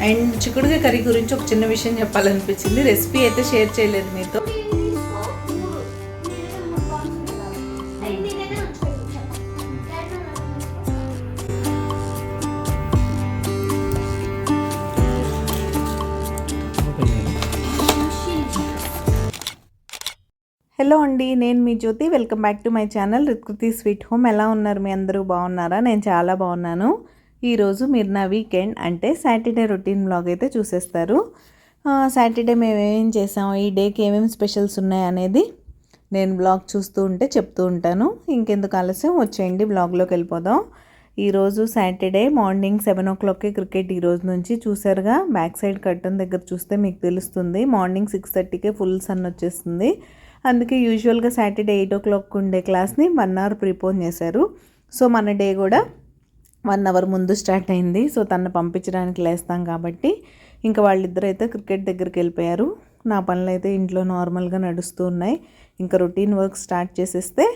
And చిక్కుడుకాయ curry గురించి ఒక చిన్న విషయం చెప్పాలనిపించింది. రెసిపీ అయితే షేర్ చేయలేదు మీతో. హలో అండి, నేను మీ Jyothi. Welcome back to my channel Ritkriti sweet home. ఎలా ఉన్నారు? మీ అందరూ బాగున్నారా? నేను చాలా బాగున్నాను. ఈరోజు మీరు నా వీకెండ్ అంటే సాటర్డే రొటీన్ వ్లాగ్ అయితే చూసేస్తారు. సాటర్డే మేము ఏమేం చేసాము, ఈ డేకి ఏమేమి స్పెషల్స్ ఉన్నాయి అనేది నేను బ్లాగ్ చూస్తూ ఉంటే చెప్తూ ఉంటాను. ఇంకెందుకు ఆలస్యం, వచ్చేయండి బ్లాగ్లోకి వెళ్ళిపోదాం. ఈరోజు సాటర్డే మార్నింగ్ 7 o'clockకి క్రికెట్ ఈరోజు నుంచి. చూసారుగా బ్యాక్ సైడ్ కర్టన్ దగ్గర చూస్తే మీకు తెలుస్తుంది. మార్నింగ్ 6:30కే ఫుల్ సన్ వచ్చేస్తుంది. అందుకే యూజువల్గా సాటర్డే 8 o'clock ఉండే క్లాస్ని 1 hour ప్రీపోన్ చేశారు. సో మన డే కూడా 1 hour ముందు స్టార్ట్ అయింది. సో తను పంపించడానికి లేస్తాం కాబట్టి ఇంకా వాళ్ళిద్దరు అయితే క్రికెట్ దగ్గరికి వెళ్ళిపోయారు. నా పనులు అయితే ఇంట్లో నార్మల్గా నడుస్తూ ఉన్నాయి. ఇంకా రొటీన్ వర్క్ స్టార్ట్ చేసేస్తే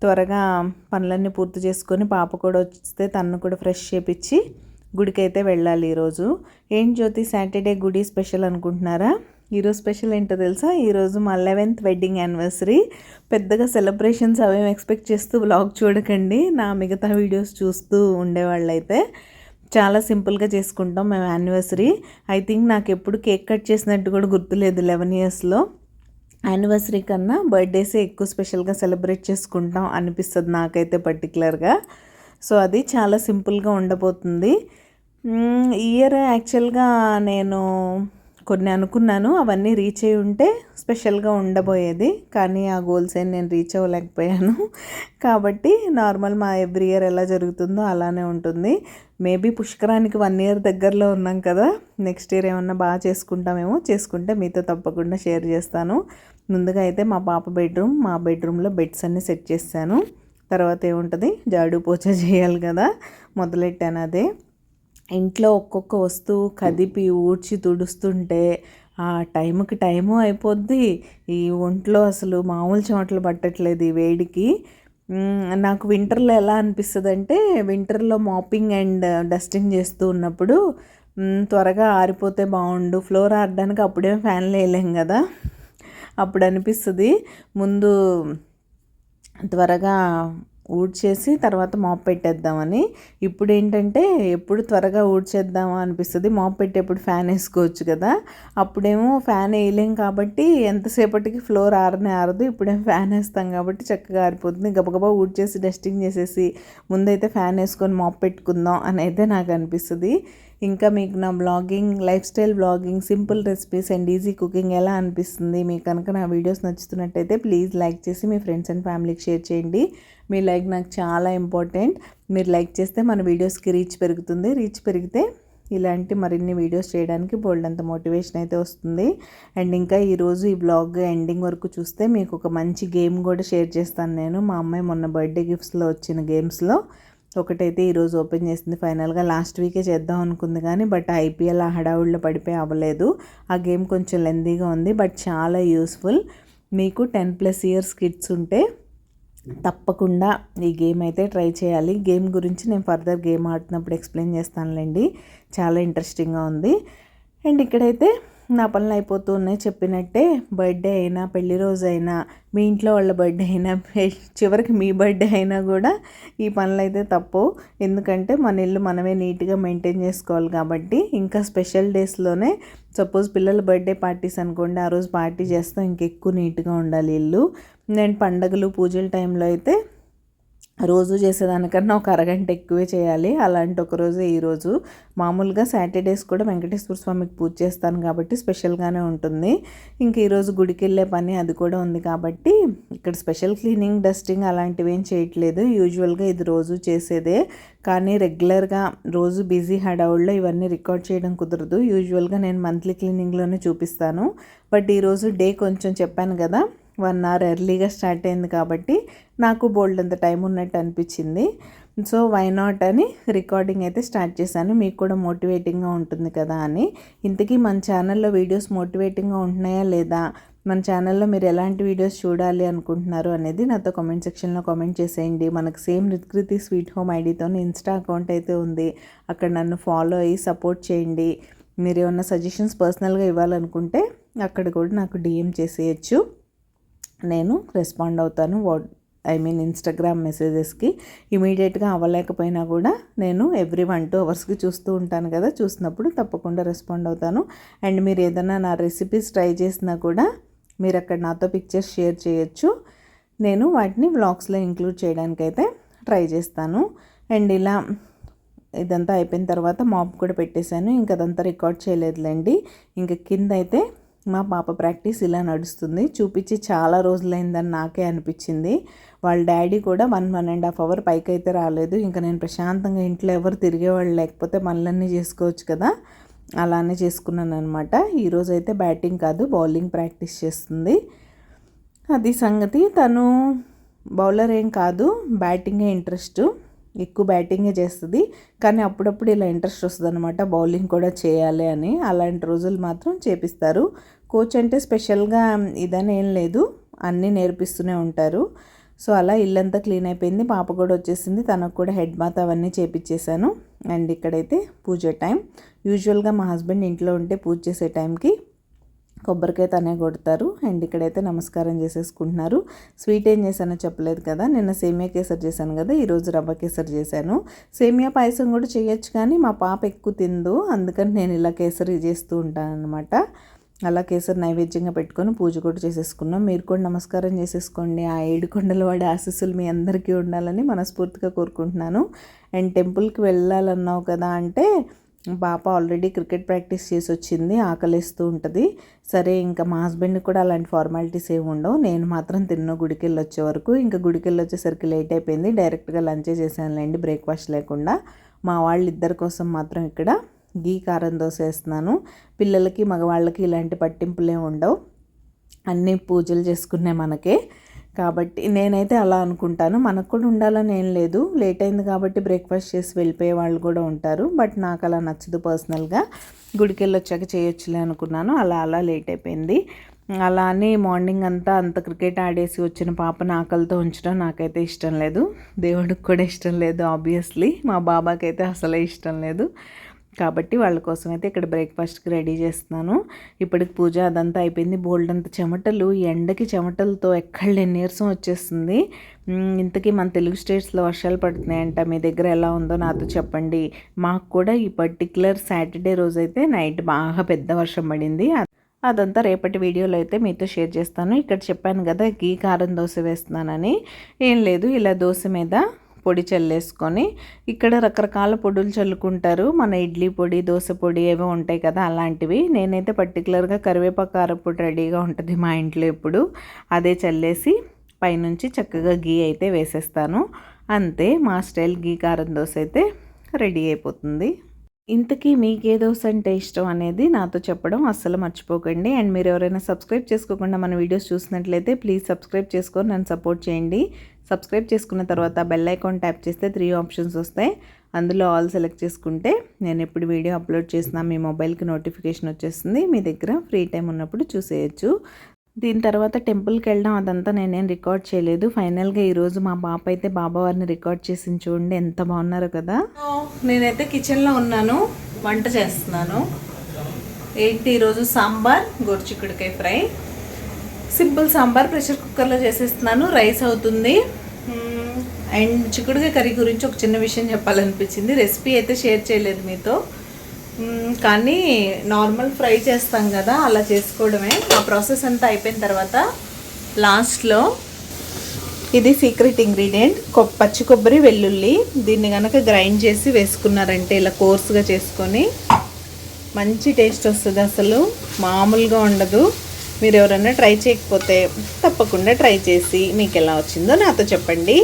త్వరగా పనులన్నీ పూర్తి చేసుకొని పాప కూడా వస్తే తను కూడా ఫ్రెష్ చేపించి గుడికి అయితే వెళ్ళాలి ఈరోజు. ఏంటి జ్యోతి సాటర్డే గుడి స్పెషల్ అనుకుంటున్నారా? ఈరోజు స్పెషల్ ఏంటో తెలుసా? ఈరోజు మా 11th వెడ్డింగ్ యానివర్సరీ. పెద్దగా సెలబ్రేషన్స్ అవేమి ఎక్స్పెక్ట్ చేస్తూ వ్లాగ్ చూడకండి. నా మిగతా వీడియోస్ చూస్తూ ఉండేవాళ్ళైతే చాలా సింపుల్గా చేసుకుంటాం మేము యానివర్సరీ. ఐ థింక్ నాకు ఎప్పుడు కేక్ కట్ చేసినట్టు కూడా గుర్తులేదు. 11 yearsలో యానివర్సరీ కన్నా బర్త్డేసే ఎక్కువ స్పెషల్గా సెలబ్రేట్ చేసుకుంటాం అనిపిస్తుంది నాకైతే పర్టికులర్గా. సో అది చాలా సింపుల్గా ఉండబోతుంది. ఈ ఇయర్ యాక్చువల్గా నేను కొన్ని అనుకున్నాను, అవన్నీ రీచ్ అయి ఉంటే స్పెషల్గా ఉండబోయేది. కానీ ఆ గోల్స్ ఏం నేను రీచ్ అవ్వలేకపోయాను. కాబట్టి నార్మల్ మా ఎవ్రీ ఇయర్ ఎలా జరుగుతుందో అలానే ఉంటుంది. మేబీ పుష్కరానికి 1 year దగ్గరలో ఉన్నాం కదా, నెక్స్ట్ ఇయర్ ఏమన్నా బాగా చేసుకుంటామేమో. చేసుకుంటే మీతో తప్పకుండా షేర్ చేస్తాను. ముందుగా అయితే మా పాప బెడ్రూమ్, మా బెడ్రూమ్లో బెడ్స్ అన్నీ సెట్ చేశాను. తర్వాత ఏముంటుంది, జాడు పోచ చేయాలి కదా, మొదలెట్టాను అదే. ఇంట్లో ఒక్కొక్క వస్తువు కదిపి ఊడ్చి తుడుస్తుంటే ఆ టైంకి టైము అయిపోద్ది. ఈ ఒంట్లో అసలు మామూలు చెమటలు పట్టట్లేదు ఈ వేడికి. నాకు వింటర్లో ఎలా అనిపిస్తుంది అంటే, వింటర్లో మాపింగ్ అండ్ డస్టింగ్ చేస్తూ ఉన్నప్పుడు త్వరగా ఆరిపోతే బాగుండు. ఫ్లోర్ ఆరడానికి అప్పుడేం ఫ్యాన్లు వేయలేం కదా, అప్పుడు అనిపిస్తుంది ముందు త్వరగా ఊడ్చేసి తర్వాత మాప్ పెట్టేద్దామని. ఇప్పుడు ఏంటంటే ఎప్పుడు త్వరగా ఊడ్చేద్దామా అనిపిస్తుంది. మాప్ పెట్టేప్పుడు ఫ్యాన్ వేసుకోవచ్చు కదా, అప్పుడేమో ఫ్యాన్ వేయలేం కాబట్టి ఎంతసేపటికి ఫ్లోర్ ఆరదు. ఇప్పుడేమో ఫ్యాన్ వేస్తాం కాబట్టి చక్కగా ఆరిపోతుంది. గబగబా ఊడ్చేసి డస్టింగ్ చేసేసి ముందైతే ఫ్యాన్ వేసుకొని మాప్ పెట్టుకుందాం అని అయితే నాకు అనిపిస్తుంది. ఇంకా మీకు నా blogging, life style blogging, simple recipes and easy cooking ఎలా అనిపిస్తుంది? మీకు కనుక నా వీడియోస్ నచ్చుతున్నట్టయితే ప్లీజ్ లైక్ చేసి మీ ఫ్రెండ్స్ అండ్ ఫ్యామిలీకి షేర్ చేయండి. మీ లైక్ నాకు చాలా ఇంపార్టెంట్. మీరు లైక్ చేస్తే మన వీడియోస్కి రీచ్ పెరుగుతుంది. రీచ్ పెరిగితే ఇలాంటి మరిన్ని వీడియోస్ చేయడానికి బోల్డంత మోటివేషన్ అయితే వస్తుంది. అండ్ ఇంకా ఈరోజు ఈ బ్లాగ్ ఎండింగ్ వరకు చూస్తే మీకు ఒక మంచి గేమ్ కూడా షేర్ చేస్తాను నేను. మా అమ్మాయి మొన్న బర్త్డే గిఫ్ట్స్లో వచ్చిన గేమ్స్లో ఒకటైతే ఈరోజు ఓపెన్ చేసింది. ఫైనల్గా లాస్ట్ వీకే చేద్దాం అనుకుంది కానీ బట్ ఐపీఎల్ ఆ హడావుడిలో పడిపోయి అవ్వలేదు. ఆ గేమ్ కొంచెం లెందీగా ఉంది బట్ చాలా యూస్ఫుల్. మీకు 10+ years కిడ్స్ ఉంటే తప్పకుండా ఈ గేమ్ అయితే ట్రై చేయాలి. గేమ్ గురించి నేను ఫర్దర్ గేమ్ ఆడుతున్నప్పుడు ఎక్స్ప్లెయిన్ చేస్తానులేండి. చాలా ఇంట్రెస్టింగ్గా ఉంది. అండ్ ఇక్కడైతే నా పనులు అయిపోతూ ఉన్నాయి. చెప్పినట్టే బర్త్డే అయినా, పెళ్లి రోజు అయినా, మీ ఇంట్లో వాళ్ళ బర్త్డే అయినా, చివరికి మీ బర్త్డే అయినా కూడా ఈ పనులు అయితే తప్పవు. ఎందుకంటే మన ఇల్లు మనమే నీట్గా మెయింటైన్ చేసుకోవాలి కాబట్టి. ఇంకా స్పెషల్ డేస్లోనే సపోజ్ పిల్లల బర్త్డే పార్టీస్ అనుకోండి, ఆ రోజు పార్టీ చేస్తాం, ఇంకెక్కువ నీట్గా ఉండాలి ఇల్లు. నేను పండగలు పూజల టైంలో అయితే రోజు చేసేదానికన్నా ఒక అరగంట ఎక్కువే చేయాలి. అలాంటి ఒకరోజు ఈరోజు. మామూలుగా సాటర్డేస్ కూడా వెంకటేశ్వర స్వామికి పూజ చేస్తాను కాబట్టి స్పెషల్గానే ఉంటుంది. ఇంక ఈరోజు గుడికి వెళ్ళే పని అది కూడా ఉంది కాబట్టి ఇక్కడ స్పెషల్ క్లీనింగ్, డస్టింగ్ అలాంటివి ఏం చేయట్లేదు. యూజువల్గా ఇది రోజు చేసేదే, కానీ రెగ్యులర్గా రోజు బిజీ హడావుల్లో ఇవన్నీ రికార్డ్ చేయడం కుదరదు. యూజువల్గా నేను మంత్లీ క్లీనింగ్లోనే చూపిస్తాను. బట్ ఈరోజు డే కొంచెం చెప్పాను కదా 1 hour ఎర్లీగా స్టార్ట్ అయింది కాబట్టి నాకు బోల్డ్ అంత టైం ఉన్నట్టు అనిపించింది. సో వై నాట్ అని రికార్డింగ్ అయితే స్టార్ట్ చేశాను, మీకు కూడా మోటివేటింగ్గా ఉంటుంది కదా అని. ఇంతకీ మన ఛానల్లో వీడియోస్ మోటివేటింగ్గా ఉంటున్నాయా లేదా, మన ఛానల్లో మీరు ఎలాంటి వీడియోస్ చూడాలి అనుకుంటున్నారు అనేది నాతో కామెంట్ సెక్షన్లో కామెంట్ చేసేయండి. మనకు సేమ్ రిత్కృతి స్వీట్ హోమ్ ఐడితో ఇన్స్టా అకౌంట్ అయితే ఉంది, అక్కడ నన్ను ఫాలో అయ్యి సపోర్ట్ చేయండి. మీరు ఏమన్నా సజెషన్స్ పర్సనల్గా ఇవ్వాలనుకుంటే అక్కడ కూడా నాకు డిఎం చేసేయచ్చు, నేను రెస్పాండ్ అవుతాను. ఇన్స్టాగ్రామ్ మెసేజెస్కి ఇమీడియట్గా అవ్వలేకపోయినా కూడా నేను ఎవ్రీ 1-2 అవర్స్కి చూస్తూ ఉంటాను కదా, చూసినప్పుడు తప్పకుండా రెస్పాండ్ అవుతాను. అండ్ మీరు ఏదైనా నా రెసిపీస్ ట్రై చేసినా కూడా మీరు అక్కడ నాతో పిక్చర్స్ షేర్ చేయొచ్చు, నేను వాటిని వ్లాగ్స్లో ఇంక్లూడ్ చేయడానికైతే ట్రై చేస్తాను. అండ్ ఇలా ఇదంతా అయిపోయిన తర్వాత మాప్ కూడా పెట్టేశాను, ఇంక అదంతా రికార్డ్ చేయలేదులేండి. ఇంక కింద అయితే మా పాప ప్రాక్టీస్ ఇలా నడుస్తుంది. చూపించి చాలా రోజులైందని నాకే అనిపించింది. వాళ్ళ డాడీ కూడా 1-1.5 hour పైకి అయితే రాలేదు. ఇంకా నేను ప్రశాంతంగా ఇంట్లో ఎవరు తిరిగేవాళ్ళు లేకపోతే పనులన్నీ చేసుకోవచ్చు కదా, అలానే చేసుకున్నాను అనమాట. ఈరోజు అయితే బ్యాటింగ్ కాదు బౌలింగ్ ప్రాక్టీస్ చేస్తుంది. అది సంగతి. తను బౌలర్ ఏం కాదు, బ్యాటింగే ఇంట్రెస్ట్, ఎక్కువ బ్యాటింగే చేస్తుంది. కానీ అప్పుడప్పుడు ఇలా ఇంట్రెస్ట్ వస్తుంది అనమాట బౌలింగ్ కూడా చేయాలి అని. అలాంటి రోజులు మాత్రం చేపిస్తారు. కోచ్ అంటే స్పెషల్గా ఇదని ఏం లేదు, అన్నీ నేర్పిస్తూనే ఉంటారు. సో అలా ఇల్లంతా క్లీన్ అయిపోయింది, పాప కూడా వచ్చేసింది, తనకు కూడా హెడ్ బాత్ అవన్నీ చేపించేశాను. అండ్ ఇక్కడైతే పూజ టైం. యూజువల్గా మా హస్బెండ్ ఇంట్లో ఉంటే పూజ చేసే టైంకి కొబ్బరికాయ తనే కొడతారు. అండ్ ఇక్కడైతే నమస్కారం చేసేసుకుంటున్నారు. స్వీట్ ఏం చేశానో చెప్పలేదు కదా, నిన్న సేమియా కేసరి చేశాను కదా, ఈరోజు రవ్వ కేసరి చేశాను. సేమియా పాయసం కూడా చేయొచ్చు కానీ మా పాప ఎక్కువ తిందు, అందుకని నేను ఇలా కేసరి చేస్తూ ఉంటాను అనమాట. అలా కేసరి నైవేద్యంగా పెట్టుకొని పూజ కూడా చేసేసుకున్నాం. మీరు కూడా నమస్కారం చేసేసుకోండి. ఆ 7 కొండల వాడి ఆశీస్సులు మీ అందరికీ ఉండాలని మనస్ఫూర్తిగా కోరుకుంటున్నాను. అండ్ టెంపుల్కి వెళ్ళాలన్నావు కదా అంటే పాప ఆల్రెడీ క్రికెట్ ప్రాక్టీస్ చేసి వచ్చింది, ఆకలిస్తూ ఉంటుంది. సరే ఇంకా మా హస్బెండ్కి కూడా అలాంటి ఫార్మాలిటీస్ ఏమి ఉండవు. నేను మాత్రం తిన్న గుడికి వెళ్ళి వచ్చే వరకు, ఇంకా గుడికి వెళ్ళి వచ్చేసరికి లేట్ అయిపోయింది. డైరెక్ట్గా లంచే చేశానులేండి, బ్రేక్ఫాస్ట్ లేకుండా. మా వాళ్ళిద్దరి కోసం మాత్రం ఇక్కడ గీ కారం దోశ వేస్తున్నాను. పిల్లలకి మగవాళ్ళకి ఇలాంటి పట్టింపులే ఉండవు, అన్నీ పూజలు చేసుకునే మనకే కాబట్టి నేనైతే అలా అనుకుంటాను. మనకు కూడా ఉండాలని ఏం లేదు, లేట్ అయింది కాబట్టి బ్రేక్ఫాస్ట్ చేసి వెళ్ళిపోయే వాళ్ళు కూడా ఉంటారు. బట్ నాకు అలా నచ్చదు పర్సనల్గా. గుడికి వెళ్ళి వచ్చాక చేయొచ్చులే అనుకున్నాను, అలా లేట్ అయిపోయింది. అలా అని మార్నింగ్ అంతా అంత క్రికెట్ ఆడేసి వచ్చిన పాపను ఆకలితో ఉంచడం నాకైతే ఇష్టం లేదు, దేవుడికి కూడా ఇష్టం లేదు. ఆబ్వియస్లీ మా బాబాకి అయితే అసలే ఇష్టం లేదు. కాబట్టి వాళ్ళ కోసం అయితే ఇక్కడ బ్రేక్ఫాస్ట్కి రెడీ చేస్తున్నాను. ఇప్పటికి పూజ అదంతా అయిపోయింది. బోల్డ్ అంత చెమటలు, ఎండకి చెమటలతో ఎక్కడ నీరసం వచ్చేస్తుంది. ఇంతకీ మన తెలుగు స్టేట్స్లో వర్షాలు పడుతున్నాయంట, మీ దగ్గర ఎలా ఉందో నాతో చెప్పండి. మాకు కూడా ఈ పర్టికులర్ సాటర్డే రోజైతే నైట్ బాగా పెద్ద వర్షం పడింది. అదంతా రేపటి వీడియోలో అయితే మీతో షేర్ చేస్తాను. ఇక్కడ చెప్పాను కదా గీ కారం దోశ వేస్తున్నానని. ఏం లేదు, ఇలా దోశ మీద పొడి చల్లేసుకొని, ఇక్కడ రకరకాల పొడులు చల్లుకుంటారు. మన ఇడ్లీ పొడి, దోశ పొడి ఏవో ఉంటాయి కదా, అలాంటివి. నేనైతే పర్టికులర్గా కరివేపాకు కారపొడి రెడీగా ఉంటుంది మా ఇంట్లో ఎప్పుడు, అదే చల్లేసి పైనుంచి చక్కగా గీ అయితే వేసేస్తాను. అంతే, మా స్టైల్ గీ కారం దోశ అయితే రెడీ అయిపోతుంది. ఇంతకీ మీకే దోశ అంటే ఇష్టం అనేది నాతో చెప్పడం అస్సలు మర్చిపోకండి. అండ్ మీరు ఎవరైనా సబ్స్క్రైబ్ చేసుకోకుండా మన వీడియోస్ చూసినట్లయితే ప్లీజ్ సబ్స్క్రైబ్ చేసుకొని నన్ను సపోర్ట్ చేయండి. సబ్స్క్రైబ్ చేసుకున్న తర్వాత బెల్ ఐకాన్ ట్యాప్ చేస్తే 3 ఆప్షన్స్ వస్తాయి. అందులో ఆల్ సెలెక్ట్ చేసుకుంటే నేను ఎప్పుడు వీడియో అప్లోడ్ చేసినా మీ మొబైల్కి నోటిఫికేషన్ వచ్చేస్తుంది. మీ దగ్గర ఫ్రీ టైం ఉన్నప్పుడు చూసేయచ్చు. దీని తర్వాత టెంపుల్కి వెళ్ళడం అదంతా నేనేం రికార్డ్ చేయలేదు. ఫైనల్గా ఈరోజు మా పాప అయితే బాబావారిని రికార్డ్ చేసి చూడండి ఎంత బాగున్నారో కదా. నేనైతే కిచెన్లో ఉన్నాను, వంట చేస్తున్నాను. ఏంటి ఈరోజు సాంబార్, గోరుచిక్కుడుకాయ ఫ్రై, సింపుల్ సాంబార్ ప్రెషర్ కుక్కర్లో చేసేస్తున్నాను. రైస్ అవుతుంది. అండ్ చిక్కుడుకాయ కర్రీ గురించి ఒక చిన్న విషయం చెప్పాలనిపించింది. రెసిపీ అయితే షేర్ చేయలేదు మీతో, కానీ నార్మల్ ఫ్రై చేస్తాం కదా అలా చేసుకోవడమే. ఆ ప్రాసెస్ అంతా అయిపోయిన తర్వాత లాస్ట్లో ఇది సీక్రెట్ ఇంగ్రీడియంట్ పచ్చి కొబ్బరి వెల్లుల్లి. దీన్ని కనుక గ్రైండ్ చేసి వేసుకున్నారంటే ఇలా కోర్స్గా చేసుకొని మంచి టేస్ట్ వస్తుంది. అసలు మామూలుగా ఉండదు. మీరు ఎవరైనా ట్రై చేయకపోతే తప్పకుండా ట్రై చేసి మీకు ఎలా వచ్చిందో నాతో చెప్పండి.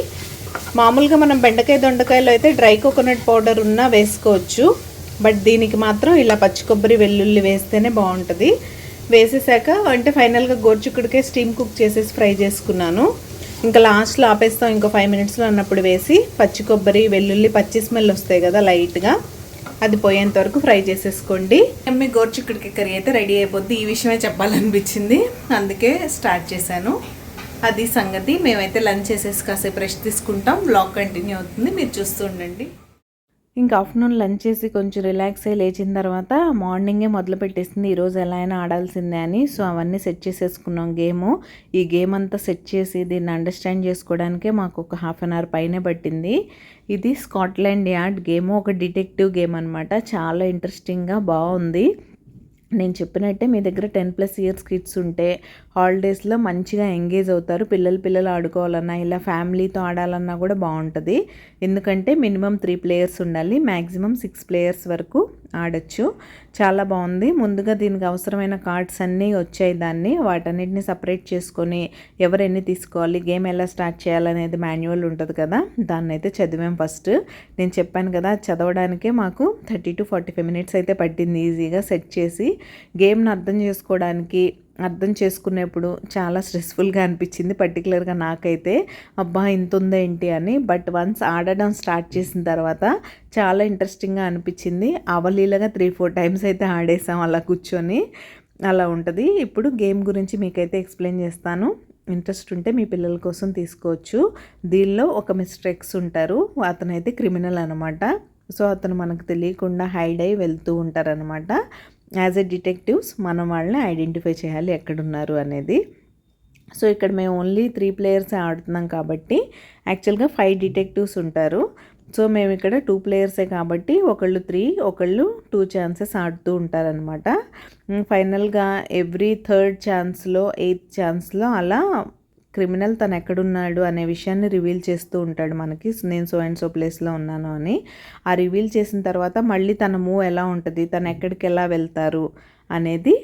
మామూలుగా మనం బెండకాయ దొండకాయలో అయితే డ్రై కోకోనట్ పౌడర్ ఉన్నా వేసుకోవచ్చు. బట్ దీనికి మాత్రం ఇలా పచ్చి కొబ్బరి వెల్లుల్లి వేస్తేనే బాగుంటుంది. వేసేసాక అంటే ఫైనల్గా గోరుచిక్కుడికాయ స్టీమ్ కుక్ చేసేసి ఫ్రై చేసుకున్నాను. ఇంకా లాస్ట్లో ఆపేస్తాం ఇంకో 5 మినిట్స్లో అన్నప్పుడు వేసి పచ్చి కొబ్బరి వెల్లుల్లి పచ్చి స్మెల్ వస్తాయి కదా లైట్గా, అది పోయేంత వరకు ఫ్రై చేసేసుకోండి. మీ గోరుచిక్కుడికాయ కర్రీ అయితే రెడీ అయిపోద్ది. ఈ విషయమే చెప్పాలనిపించింది, అందుకే స్టార్ట్ చేశాను. అది సంగతి. మేమైతే లంచ్ చేసేసి కాసేపు రెస్ట్ తీసుకుంటాం. బ్లాగ్ కంటిన్యూ అవుతుంది, మీరు చూస్తూ ఉండండి. ఇంకా ఆఫ్టర్నూన్ లంచ్ చేసి కొంచెం రిలాక్స్ అయ్యి లేచిన తర్వాత మార్నింగే మొదలు పెట్టేసింది ఈరోజు ఎలా అయినా ఆడాల్సిందే అని. సో అవన్నీ సెట్ చేసేసుకున్నాం గేము. ఈ గేమ్ అంతా సెట్ చేసి దీన్ని అండర్స్టాండ్ చేసుకోవడానికే మాకు ఒక హాఫ్ అన్ అవర్ పైనే పట్టింది. ఇది స్కాట్లాండ్ యార్డ్ గేమ్, ఒక డిటెక్టివ్ గేమ్ అనమాట. చాలా ఇంట్రెస్టింగ్గా బాగుంది. నేను చెప్పినట్టే మీ దగ్గర 10+ ఇయర్స్ కిడ్స్ ఉంటే హాలిడేస్లో మంచిగా ఎంగేజ్ అవుతారు. పిల్లలు ఆడుకోవాలన్నా ఇలా ఫ్యామిలీతో ఆడాలన్నా కూడా బాగుంటుంది. ఎందుకంటే మినిమం 3 ప్లేయర్స్ ఉండాలి, మ్యాక్సిమం 6 ప్లేయర్స్ వరకు ఆడచ్చు. చాలా బాగుంది. ముందుగా దీనికి అవసరమైన కార్డ్స్ అన్నీ వచ్చాయి. వాటన్నిటిని సపరేట్ చేసుకొని ఎవరు ఎన్ని తీసుకోవాలి, గేమ్ ఎలా స్టార్ట్ చేయాలనేది మాన్యువల్ ఉంటుంది కదా, దాన్ని అయితే చదివాం ఫస్ట్. నేను చెప్పాను కదా, చదవడానికే మాకు 30 to 45 మినిట్స్ అయితే పట్టింది ఈజీగా సెట్ చేసి. గేమ్ని అర్థం చేసుకునేప్పుడు చాలా స్ట్రెస్ఫుల్గా అనిపించింది, పర్టికులర్గా నాకైతే. అబ్బా ఇంత ఉందా ఏంటి అని. బట్ వన్స్ ఆడడం స్టార్ట్ చేసిన తర్వాత చాలా ఇంట్రెస్టింగ్గా అనిపించింది. అవలీలగా 3-4 టైమ్స్ అయితే ఆడేసాం అలా కూర్చొని. అలా ఉంటుంది. ఇప్పుడు గేమ్ గురించి మీకైతే ఎక్స్ప్లెయిన్ చేస్తాను. ఇంట్రెస్ట్ ఉంటే మీ పిల్లల కోసం తీసుకోవచ్చు. దీనిలో ఒక మిస్టర్ ఎక్స్ ఉంటారు, అతనైతే క్రిమినల్ అనమాట. సో అతను మనకు తెలియకుండా హైడ్ అయ్యి వెళ్తూ ఉంటారనమాట. యాజ్ ఎ డిటెక్టివ్స్ మనం వాళ్ళని ఐడెంటిఫై చేయాలి ఎక్కడున్నారు అనేది. సో ఇక్కడ మేము ఓన్లీ 3 ప్లేయర్సే ఆడుతున్నాం కాబట్టి యాక్చువల్గా 5 డిటెక్టివ్స్ ఉంటారు. సో మేము ఇక్కడ 2 ప్లేయర్సే కాబట్టి ఒకళ్ళు 3, ఒకళ్ళు 2 ఛాన్సెస్ ఆడుతూ ఉంటారనమాట. ఫైనల్గా ఎవ్రీ 3rd ఛాన్స్లో 8th ఛాన్స్లో అలా క్రిమినల్ తను ఎక్కడున్నాడు అనే విషయాన్ని రివీల్ చేస్తూ ఉంటాడు మనకి, నేను సో అండ్ సో ప్లేస్లో ఉన్నాను అని. ఆ రివీల్ చేసిన తర్వాత మళ్ళీ తన మూవ్ ఎలా ఉంటుంది, తను ఎక్కడికి ఎలా వెళ్తారు అనేది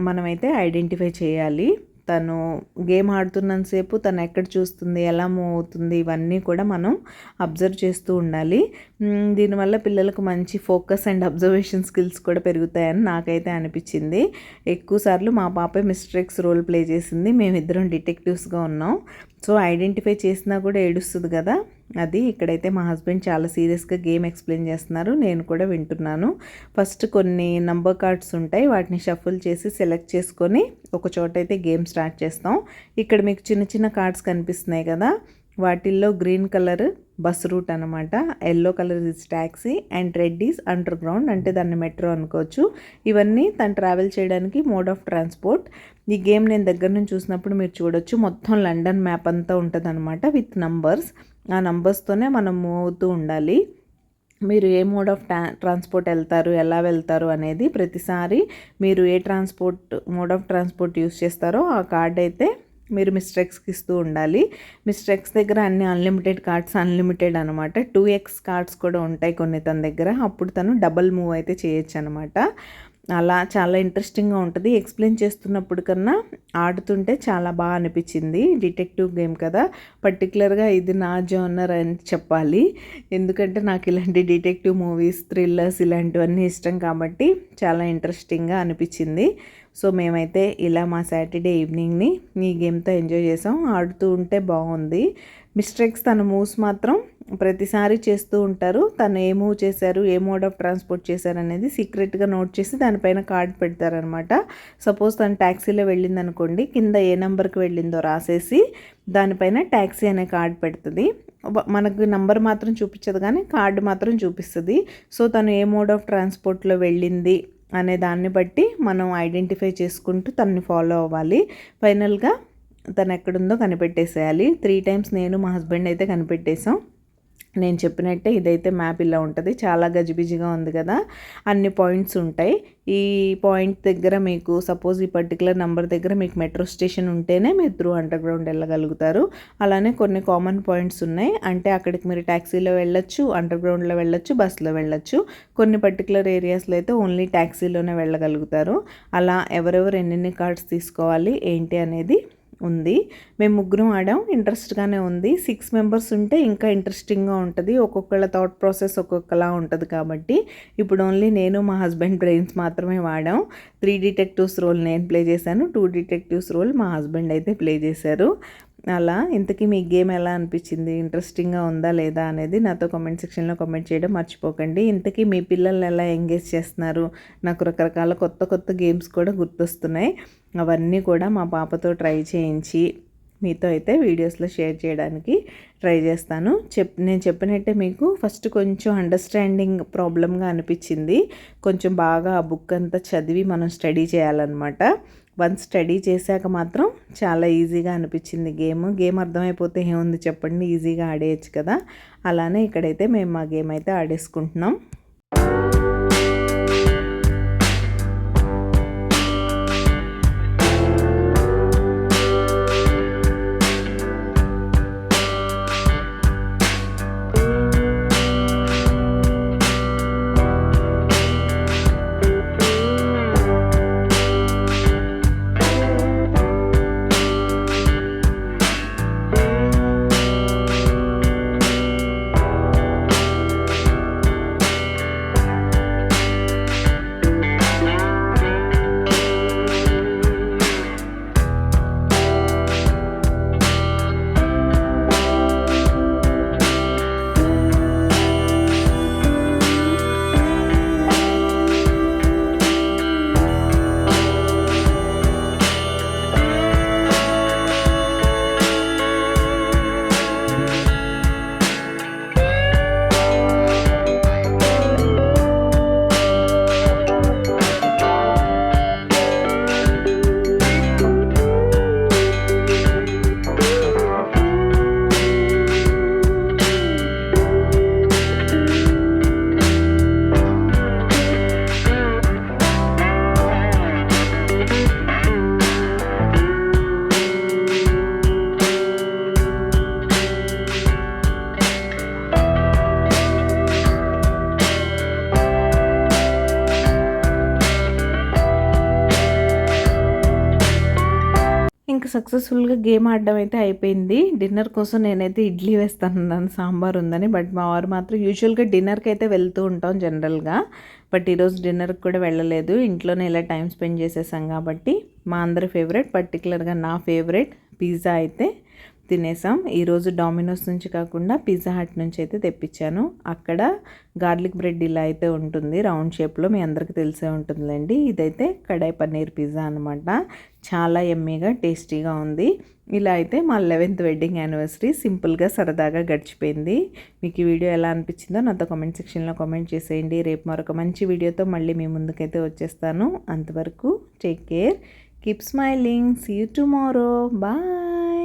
మనమైతే ఐడెంటిఫై చేయాలి. తను గేమ్ ఆడుతున్నంతసేపు తను ఎక్కడ చూస్తుంది, ఎలా మూవ్ అవుతుంది, ఇవన్నీ కూడా మనం అబ్జర్వ్ చేస్తూ ఉండాలి. దీనివల్ల పిల్లలకు మంచి ఫోకస్ అండ్ అబ్జర్వేషన్ స్కిల్స్ కూడా పెరుగుతాయని నాకైతే అనిపించింది. ఎక్కువసార్లు మా పాపే మిస్టర్ ఎక్స్ రోల్ ప్లే చేసింది, మేమిద్దరం డిటెక్టివ్స్గా ఉన్నాం. సో ఐడెంటిఫై చేసినా కూడా ఏడుస్తుంది కదా, అది ఇక్కడైతే మా హస్బెండ్ చాలా సీరియస్గా గేమ్ ఎక్స్ప్లెయిన్ చేస్తున్నారు, నేను కూడా వింటున్నాను. ఫస్ట్ కొన్ని నంబర్ కార్డ్స్ ఉంటాయి, వాటిని షఫుల్ చేసి సెలెక్ట్ చేసుకొని ఒక చోట అయితే గేమ్ స్టార్ట్ చేస్తాం. ఇక్కడ మీకు చిన్న చిన్న కార్డ్స్ కనిపిస్తున్నాయి కదా, వాటిల్లో గ్రీన్ కలర్ బస్ రూట్ అనమాట, yellow colour is taxi and red is under ground, అంటే దాన్ని మెట్రో అనుకోవచ్చు. ఇవన్నీ తను ట్రావెల్ చేయడానికి మోడ్ ఆఫ్ ట్రాన్స్పోర్ట్. ఈ గేమ్ నేను దగ్గర నుంచి చూసినప్పుడు మీరు చూడొచ్చు, మొత్తం లండన్ మ్యాప్ అంతా ఉంటుంది అనమాట విత్ నంబర్స్. ఆ నంబర్స్తోనే మనం మూవ్ అవుతూ ఉండాలి. మీరు ఏ మోడ్ ఆఫ్ ట్రాన్స్పోర్ట్ వెళ్తారు, ఎలా వెళ్తారు అనేది ప్రతిసారి మీరు ఏ మోడ్ ఆఫ్ ట్రాన్స్పోర్ట్ యూస్ చేస్తారో ఆ కార్డ్ అయితే మీరు మిస్టర్ ఎక్స్కి ఇస్తూ ఉండాలి. మిస్టర్ ఎక్స్ దగ్గర అన్ని అన్లిమిటెడ్ కార్డ్స్, అన్లిమిటెడ్ అనమాట. 2x కార్డ్స్ కూడా ఉంటాయి కొన్ని తన దగ్గర, అప్పుడు తను డబల్ మూవ్ అయితే చేయొచ్చు అనమాట. అలా చాలా ఇంట్రెస్టింగ్గా ఉంటుంది. ఎక్స్ప్లెయిన్ చేస్తున్నప్పుడు కన్నా ఆడుతుంటే చాలా బాగా అనిపించింది. డిటెక్టివ్ గేమ్ కదా, పర్టికులర్గా ఇది నా జోనర్ అని చెప్పాలి. ఎందుకంటే నాకు ఇలాంటి డిటెక్టివ్ మూవీస్, థ్రిల్లర్స్ ఇలాంటివన్నీ ఇష్టం కాబట్టి చాలా ఇంట్రెస్టింగ్గా అనిపించింది. సో మేమైతే ఇలా మా సాటర్డే ఈవినింగ్ని ఈ గేమ్తో ఎంజాయ్ చేసాం. ఆడుతూ ఉంటే బాగుంది. మిస్టర్ ఎక్స్ తన మూవ్స్ మాత్రం ప్రతిసారి చేస్తూ ఉంటారు. తను ఏ మూవ్ చేశారు, ఏ మోడ్ ఆఫ్ ట్రాన్స్పోర్ట్ చేశారు అనేది సీక్రెట్గా నోట్ చేసి దానిపైన కార్డ్ పెడతారనమాట. సపోజ్ తను ట్యాక్సీలో వెళ్ళింది అనుకోండి, కింద ఏ నెంబర్కి వెళ్ళిందో రాసేసి దానిపైన ట్యాక్సీ అనే కార్డ్ పెడుతుంది. మనకు నంబర్ మాత్రం చూపించదు కానీ కార్డు మాత్రం చూపిస్తుంది. సో తను ఏ మోడ్ ఆఫ్ ట్రాన్స్పోర్ట్లో వెళ్ళింది అనే దాన్ని బట్టి మనం ఐడెంటిఫై చేసుకుంటూ తనని ఫాలో అవ్వాలి. ఫైనల్గా తను ఎక్కడుందో కనిపెట్టేసేయాలి. 3 టైమ్స్ నేను మా హస్బెండ్ అయితే కనిపెట్టేసాం. నేను చెప్పినట్టే ఇదైతే మ్యాప్ ఇలా ఉంటుంది. చాలా గజిబిజిగా ఉంది కదా, అన్ని పాయింట్స్ ఉంటాయి. ఈ పాయింట్ దగ్గర మీకు సపోజ్ ఈ పర్టికులర్ నెంబర్ దగ్గర మీకు మెట్రో స్టేషన్ ఉంటేనే మీరు త్రూ అండర్ గ్రౌండ్ వెళ్ళగలుగుతారు. అలానే కొన్ని కామన్ పాయింట్స్ ఉన్నాయి, అంటే అక్కడికి మీరు ట్యాక్సీలో వెళ్ళొచ్చు, అండర్ గ్రౌండ్లో వెళ్ళొచ్చు, బస్సులో వెళ్ళొచ్చు. కొన్ని పర్టికులర్ ఏరియాస్లో అయితే ఓన్లీ ట్యాక్సీలోనే వెళ్ళగలుగుతారు. అలా ఎవరెవరు ఎన్నెన్ని కార్డ్స్ తీసుకోవాలి ఏంటి అనేది ఉంది. మేము ముగ్గురం ఆడాం, ఇంట్రెస్ట్గానే ఉంది. 6 మెంబర్స్ ఉంటే ఇంకా ఇంట్రెస్టింగ్గా ఉంటుంది. ఒక్కొక్కళ్ళ థాట్ ప్రాసెస్ ఒక్కొక్కలా ఉంటుంది కాబట్టి ఇప్పుడు ఓన్లీ నేను మా హస్బెండ్ బ్రెయిన్స్ మాత్రమే వాడాం. 3 డిటెక్టివ్స్ రోల్ నేను ప్లే చేశాను, 2 డిటెక్టివ్స్ రోల్ మా హస్బెండ్ అయితే ప్లే చేశారు. అలా ఇంతకీ మీ గేమ్ ఎలా అనిపించింది, ఇంట్రెస్టింగ్గా ఉందా లేదా అనేది నాతో కామెంట్ సెక్షన్లో కామెంట్ చేయడం మర్చిపోకండి. ఇంతకీ మీ పిల్లల్ని ఎలా ఎంగేజ్ చేస్తున్నారు? నాకు రకరకాల కొత్త కొత్త గేమ్స్ కూడా గుర్తొస్తున్నాయి. అవన్నీ కూడా మా పాపతో ట్రై చేయించి మీతో అయితే వీడియోస్లో షేర్ చేయడానికి ట్రై చేస్తాను. నేను చెప్పినట్టే మీకు ఫస్ట్ కొంచెం అండర్స్టాండింగ్ ప్రాబ్లమ్గా అనిపించింది. కొంచెం బాగా ఆ బుక్ అంతా చదివి మనం స్టడీ చేయాలన్నమాట. వన్స్ స్టడీ చేశాక మాత్రం చాలా ఈజీగా అనిపించింది గేమ్ అర్థమైపోతే ఏముంది చెప్పండి, ఈజీగా ఆడేయచ్చు కదా. అలానే ఇక్కడైతే మేము మా గేమ్ అయితే ఆడేసుకుంటున్నాం. ఇంకా సక్సెస్ఫుల్గా గేమ్ ఆడడం అయితే అయిపోయింది. డిన్నర్ కోసం నేనైతే ఇడ్లీ వేస్తానన్నాను, సాంబార్ ఉందని. బట్ మా వారు మాత్రం యూజువల్గా డిన్నర్కి అయితే వెళ్తూ ఉంటాం జనరల్గా, బట్ ఈరోజు డిన్నర్కి కూడా వెళ్ళలేదు. ఇంట్లోనే ఇలా టైం స్పెండ్ చేసేసాం కాబట్టి మా అందరి ఫేవరెట్, పర్టికులర్గా నా ఫేవరెట్ పిజ్జా అయితే తినేసాం. ఈరోజు డామినోస్ నుంచి కాకుండా పిజ్జా హట్ నుంచి అయితే తెప్పించాను. అక్కడ గార్లిక్ బ్రెడ్ ఇలా అయితే ఉంటుంది రౌండ్ షేప్లో, మీ అందరికీ తెలిసే ఉంటుందిలేండి. ఇదైతే కడాయి పన్నీర్ పిజ్జా అనమాట. చాలా ఎమ్మీగా టేస్టీగా ఉంది. ఇలా అయితే మా 11th వెడ్డింగ్ యానివర్సరీ సింపుల్గా సరదాగా గడిచిపోయింది. మీకు ఈ వీడియో ఎలా అనిపించిందో నాతో కామెంట్ సెక్షన్లో కామెంట్ చేసేయండి. రేపు మరొక మంచి వీడియోతో మళ్ళీ మీ ముందుకైతే వచ్చేస్తాను. అంతవరకు take care, keep smiling, see you tomorrow, bye.